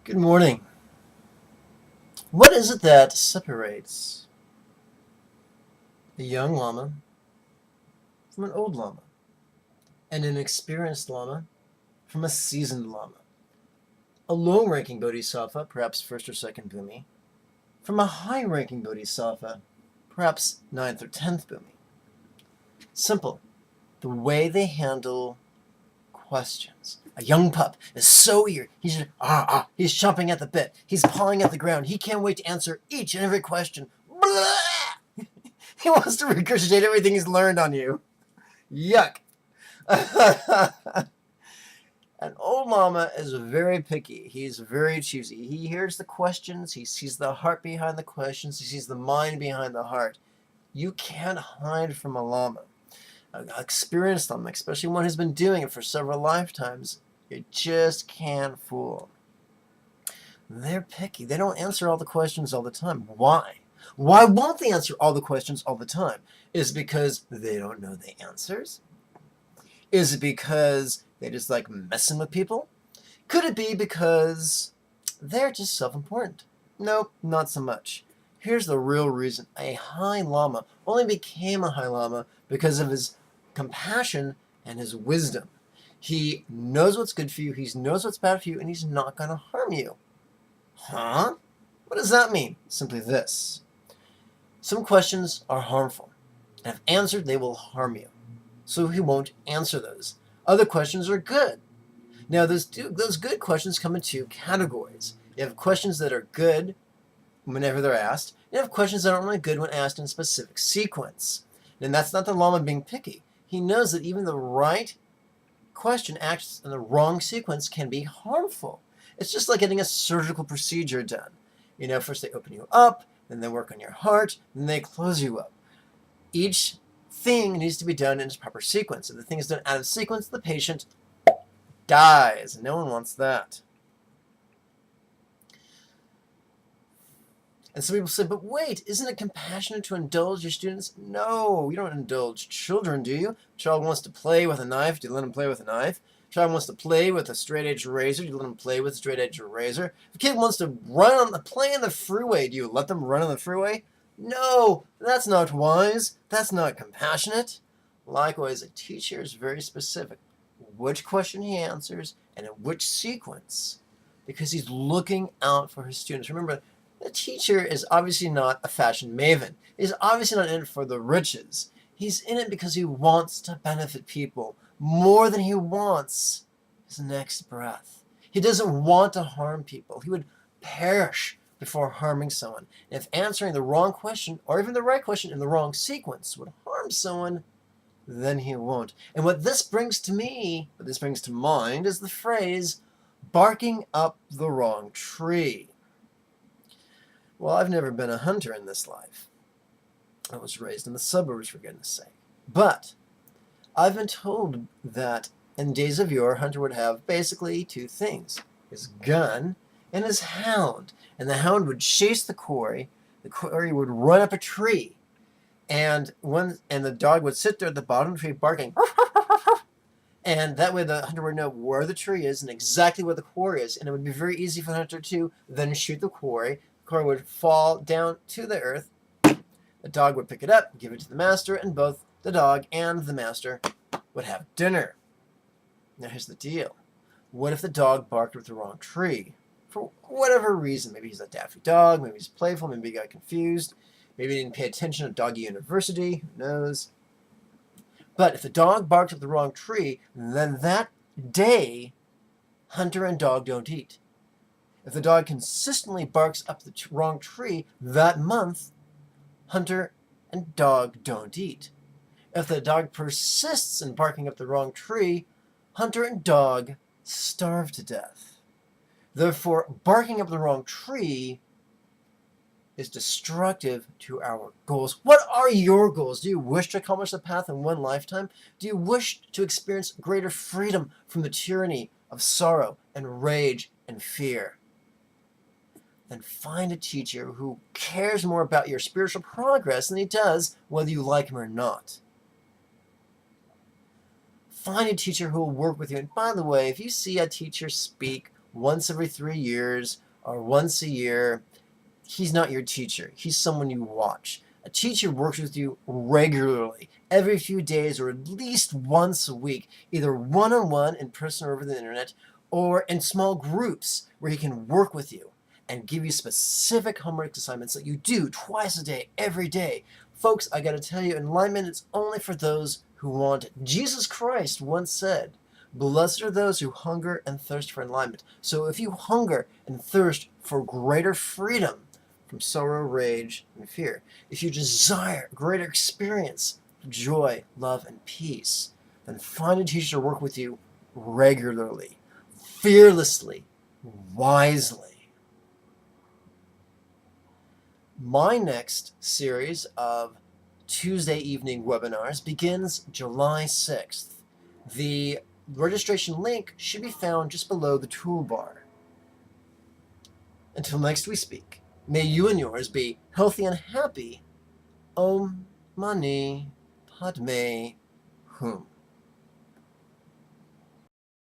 Good morning. What is it that separates a young llama from an old llama, and an experienced llama from a seasoned llama? A low-ranking bodhisattva, perhaps first or second bhumi, from a high-ranking bodhisattva, perhaps ninth or 10th bhumi. Simple. The way they handle questions. A young pup is so eager. He's chomping at the bit. He's pawing at the ground. He can't wait to answer each and every question. Blah! He wants to regurgitate everything he's learned on you. Yuck. An old llama is very picky. He's very choosy. He hears the questions. He sees the heart behind the questions. He sees the mind behind the heart. You can't hide from a llama. An experienced llama, especially one who's been doing it for several lifetimes, you just can't fool them. They're picky. They don't answer all the questions all the time. Why? Why won't they answer all the questions all the time? Is it because they don't know the answers? Is it because they just like messing with people? Could it be because they're just self-important? Nope, not so much. Here's the real reason. A high llama only became a high llama because of his compassion and his wisdom. He knows what's good for you, he knows what's bad for you, and he's not going to harm you. Huh? What does that mean? Simply this. Some questions are harmful, and if answered, they will harm you. So he won't answer those. Other questions are good. Now, those good questions come in two categories. You have questions that are good whenever they're asked. You have questions that aren't really good when asked in a specific sequence. And that's not the llama being picky. He knows that even the right question asked in the wrong sequence can be harmful. It's just like getting a surgical procedure done. You know, first they open you up, then they work on your heart, then they close you up. Each thing needs to be done in its proper sequence. If the thing is done out of sequence, the patient dies. No one wants that. And some people say, but wait, isn't it compassionate to indulge your students? No, you don't indulge children, do you? A child wants to play with a knife, do you let him play with a knife? A child wants to play with a straight-edge razor, do you let him play with a straight-edge razor? If a kid wants to play on the freeway, do you let them run on the freeway? No, that's not wise. That's not compassionate. Likewise, a teacher is very specific which question he answers and in which sequence, because he's looking out for his students. Remember, the teacher is obviously not a fashion maven. He's obviously not in it for the riches. He's in it because he wants to benefit people more than he wants his next breath. He doesn't want to harm people. He would perish before harming someone. And if answering the wrong question, or even the right question in the wrong sequence, would harm someone, then he won't. And what this brings to mind, is the phrase, barking up the wrong tree. Well, I've never been a hunter in this life. I was raised in the suburbs, for goodness sake. But I've been told that in days of yore, a hunter would have basically two things: his gun and his hound. And the hound would chase the quarry would run up a tree, and the dog would sit there at the bottom of the tree barking, and that way the hunter would know where the tree is and exactly where the quarry is, and it would be very easy for the hunter to then shoot the quarry. The quarry would fall down to the earth, the dog would pick it up, give it to the master, and both the dog and the master would have dinner. Now here's the deal. What if the dog barked up the wrong tree? For whatever reason. Maybe he's a daffy dog, maybe he's playful, maybe he got confused, maybe he didn't pay attention at Doggy University, who knows. But if the dog barked up the wrong tree, then that day, hunter and dog don't eat. If the dog consistently barks up the wrong tree, that month, hunter and dog don't eat. If the dog persists in barking up the wrong tree, hunter and dog starve to death. Therefore, barking up the wrong tree is destructive to our goals. What are your goals? Do you wish to accomplish the path in one lifetime? Do you wish to experience greater freedom from the tyranny of sorrow and rage and fear? Then find a teacher who cares more about your spiritual progress than he does whether you like him or not. Find a teacher who will work with you. And by the way, if you see a teacher speak once every 3 years or once a year. He's not your teacher. He's someone you watch. A teacher works with you regularly, every few days or at least once a week, either one-on-one in person or over the internet, or in small groups where he can work with you and give you specific homework assignments that you do twice a day, every day. Folks, I gotta tell you, enlightenment is only for those who want it. Jesus Christ once said, "Blessed are those who hunger and thirst for enlightenment." So if you hunger and thirst for greater freedom from sorrow, rage, and fear, if you desire greater experience of joy, love, and peace, then find a teacher to work with you regularly, fearlessly, wisely. My next series of Tuesday evening webinars begins July 6th. The registration link should be found just below the toolbar. Until next we speak, may you and yours be healthy and happy. Om Mani Padme Hum.